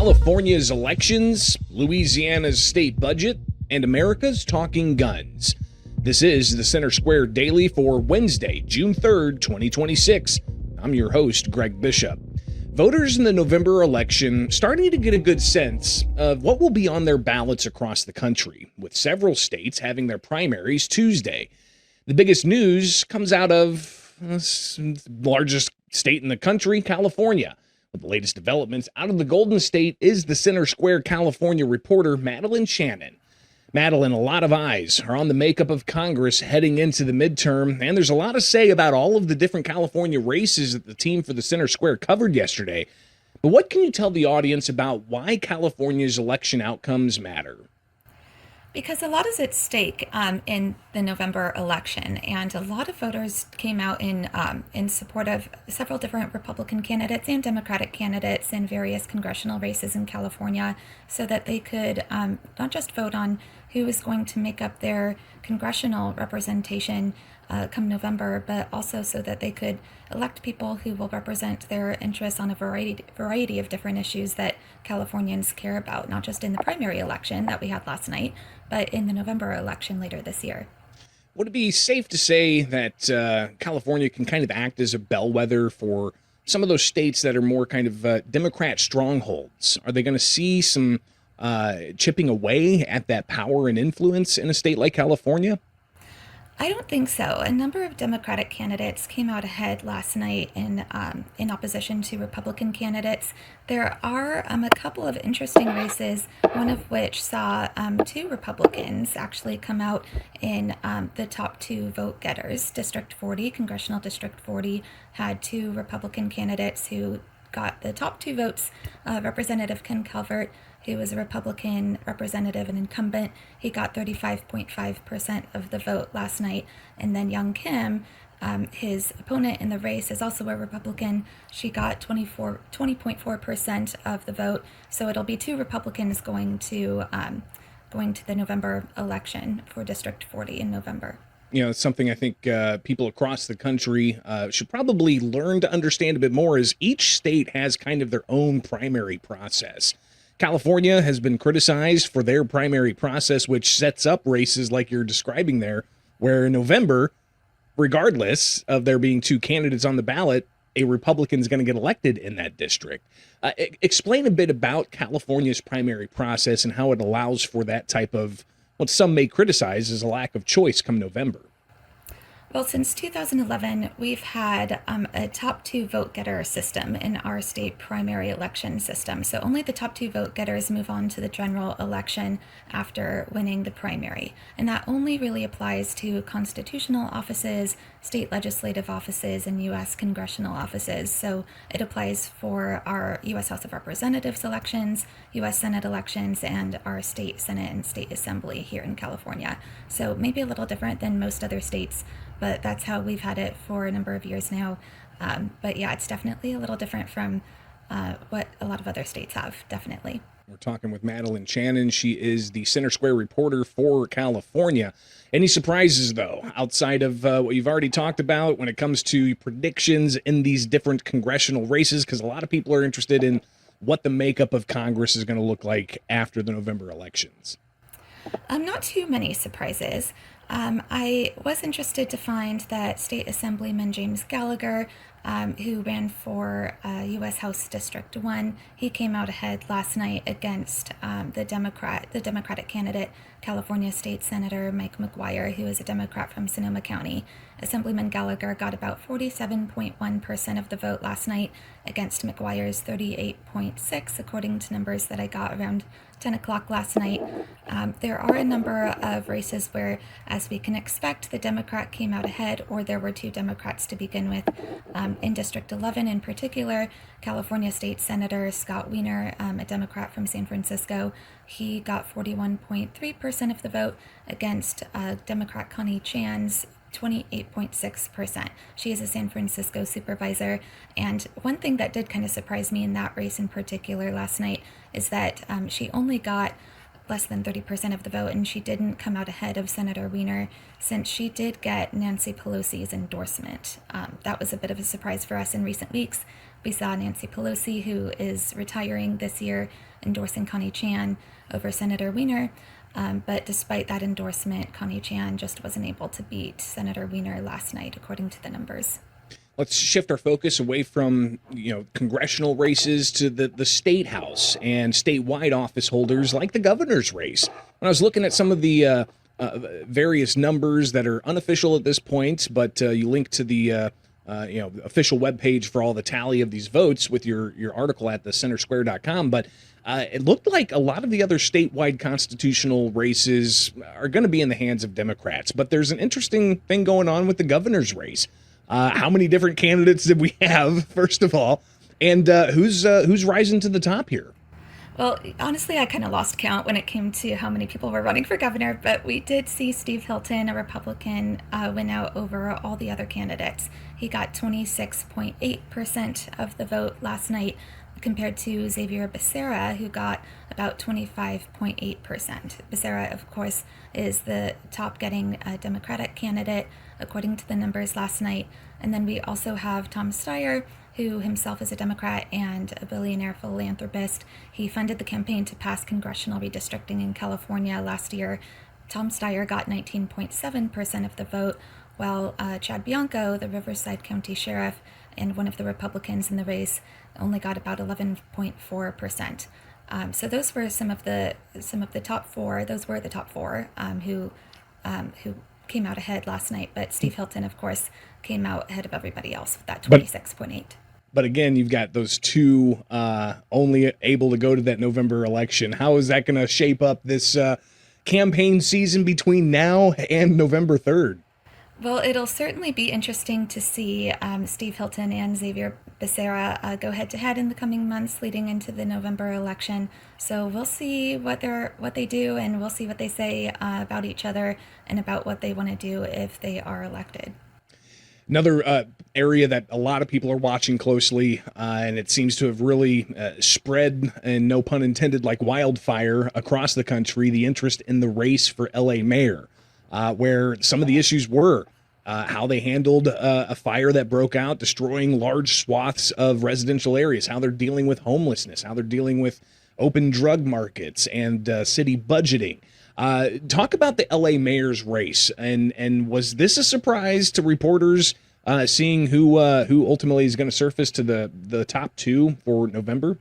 California's elections, Louisiana's state budget, and America's talking guns. This is the Center Square Daily for Wednesday, June 3rd, 2026. I'm your host, Greg Bishop. Voters in the November election starting to get a good sense of what will be on their ballots across the country, with several states having their primaries Tuesday. The biggest news comes out of the largest state in the country, California. With the latest developments out of the Golden State is the Center Square, California reporter Madeline Shannon. Madeline, a lot of eyes are on the makeup of Congress heading into the midterm, and there's a lot to say about all of the different California races that the team for the Center Square covered yesterday. But what can you tell the audience about why California's election outcomes matter? Because a lot is at stake in the November election, and a lot of voters came out in support of several different Republican candidates and Democratic candidates in various congressional races in California, so that they could not just vote on who is going to make up their congressional representation come November, but also so that they could elect people who will represent their interests on a variety of different issues that Californians care about, not just in the primary election that we had last night, but in the November election later this year. Would it be safe to say that California can kind of act as a bellwether for some of those states that are more kind of Democrat strongholds? Are they going to see some chipping away at that power and influence in a state like California? I don't think so. A number of Democratic candidates came out ahead last night in opposition to Republican candidates. There are a couple of interesting races, one of which saw two Republicans actually come out in the top two vote getters. District 40, Congressional District 40, had two Republican candidates who got the top two votes. Representative Ken Calvert, who was a Republican representative and incumbent, he got 35.5% of the vote last night. And then Young Kim, his opponent in the race, is also a Republican. She got 20.4% of the vote. So it'll be two Republicans going to the November election for District 40 in November. You know, it's something I think people across the country should probably learn to understand a bit more, is each state has kind of their own primary process. California has been criticized for their primary process, which sets up races like you're describing there, where in November, regardless of there being two candidates on the ballot, a Republican is going to get elected in that district. Explain a bit about California's primary process and how it allows for that type of what some may criticize as a lack of choice come November. Well, since 2011, we've had a top two vote getter system in our state primary election system. So only the top two vote getters move on to the general election after winning the primary. And that only really applies to constitutional offices, state legislative offices, and U.S. congressional offices. So it applies for our U.S. House of Representatives elections, U.S. Senate elections, and our state Senate and state assembly here in California. So maybe a little different than most other states, but that's how we've had it for a number of years now. But yeah, it's definitely a little different from what a lot of other states have, definitely. We're talking with Madeline Shannon. She is the Center Square reporter for California. Any surprises, though, outside of what you've already talked about when it comes to predictions in these different congressional races? Because a lot of people are interested in what the makeup of Congress is going to look like after the November elections. Not too many surprises. I was interested to find that State Assemblyman James Gallagher, who ran for U.S. House District 1, he came out ahead last night against the Democratic candidate, California State Senator Mike McGuire, who is a Democrat from Sonoma County. Assemblyman Gallagher got about 47.1% of the vote last night against McGuire's 38.6%, according to numbers that I got around 10 o'clock last night. There are a number of races where, as we can expect, the Democrat came out ahead, or there were two Democrats to begin with. In District 11 in particular, California State Senator Scott Wiener, a Democrat from San Francisco, he got 41.3% of the vote against Democrat Connie Chan's 28.6%. She is a San Francisco supervisor. And one thing that did kind of surprise me in that race in particular last night is that she only got less than 30% of the vote, and she didn't come out ahead of Senator Weiner since she did get Nancy Pelosi's endorsement. That was a bit of a surprise for us in recent weeks. We saw Nancy Pelosi, who is retiring this year, endorsing Connie Chan over Senator Weiner. But despite that endorsement, Connie Chan just wasn't able to beat Senator Weiner last night, according to the numbers. Let's shift our focus away from, congressional races to the state house and statewide office holders like the governor's race. When I was looking at some of the various numbers that are unofficial at this point, but you link to the official webpage for all the tally of these votes with your article at thecentersquare.com. But it looked like a lot of the other statewide constitutional races are going to be in the hands of Democrats. But there's an interesting thing going on with the governor's race. How many different candidates did we have, first of all, and who's rising to the top here? Well, honestly, I kind of lost count when it came to how many people were running for governor, but we did see Steve Hilton, a Republican, win out over all the other candidates. He got 26.8% of the vote last night, compared to Xavier Becerra, who got about 25.8%. Becerra, of course, is the top-getting Democratic candidate, according to the numbers last night. And then we also have Tom Steyer, who himself is a Democrat and a billionaire philanthropist. He funded the campaign to pass congressional redistricting in California last year. Tom Steyer got 19.7% of the vote, while Chad Bianco, the Riverside County Sheriff and one of the Republicans in the race, only got about 11.4%. So those were some of the top four. Those were the top four who came out ahead last night. But Steve Hilton, of course, came out ahead of everybody else with that 26.8. But again, you've got those two only able to go to that November election. How is that going to shape up this campaign season between now and November 3rd? Well, it'll certainly be interesting to see Steve Hilton and Xavier Becerra go head-to-head in the coming months leading into the November election. So we'll see what they do, and we'll see what they say about each other and about what they want to do if they are elected. Another area that a lot of people are watching closely, and it seems to have really spread, and no pun intended, like wildfire across the country, the interest in the race for LA mayor. Where some of the issues were how they handled a fire that broke out, destroying large swaths of residential areas, how they're dealing with homelessness, how they're dealing with open drug markets and city budgeting. Talk about the LA mayor's race, and was this a surprise to reporters seeing who ultimately is going to surface to the top two for November?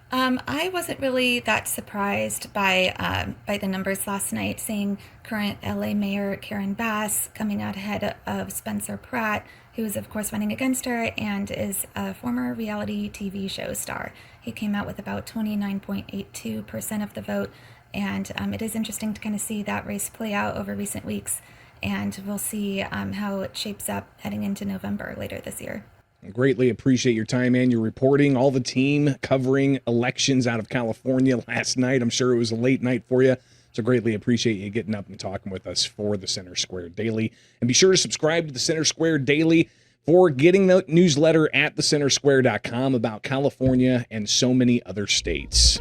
I wasn't really that surprised by the numbers last night, seeing current LA Mayor Karen Bass coming out ahead of Spencer Pratt, who is, of course, running against her and is a former reality TV show star. He came out with about 29.82% of the vote, and it is interesting to kind of see that race play out over recent weeks, and we'll see how it shapes up heading into November later this year. Greatly appreciate your time and your reporting. All the team covering elections out of California last night. I'm sure it was a late night for you. So greatly appreciate you getting up and talking with us for the Center Square Daily. And be sure to subscribe to the Center Square Daily for getting the newsletter at thecentersquare.com about California and so many other states.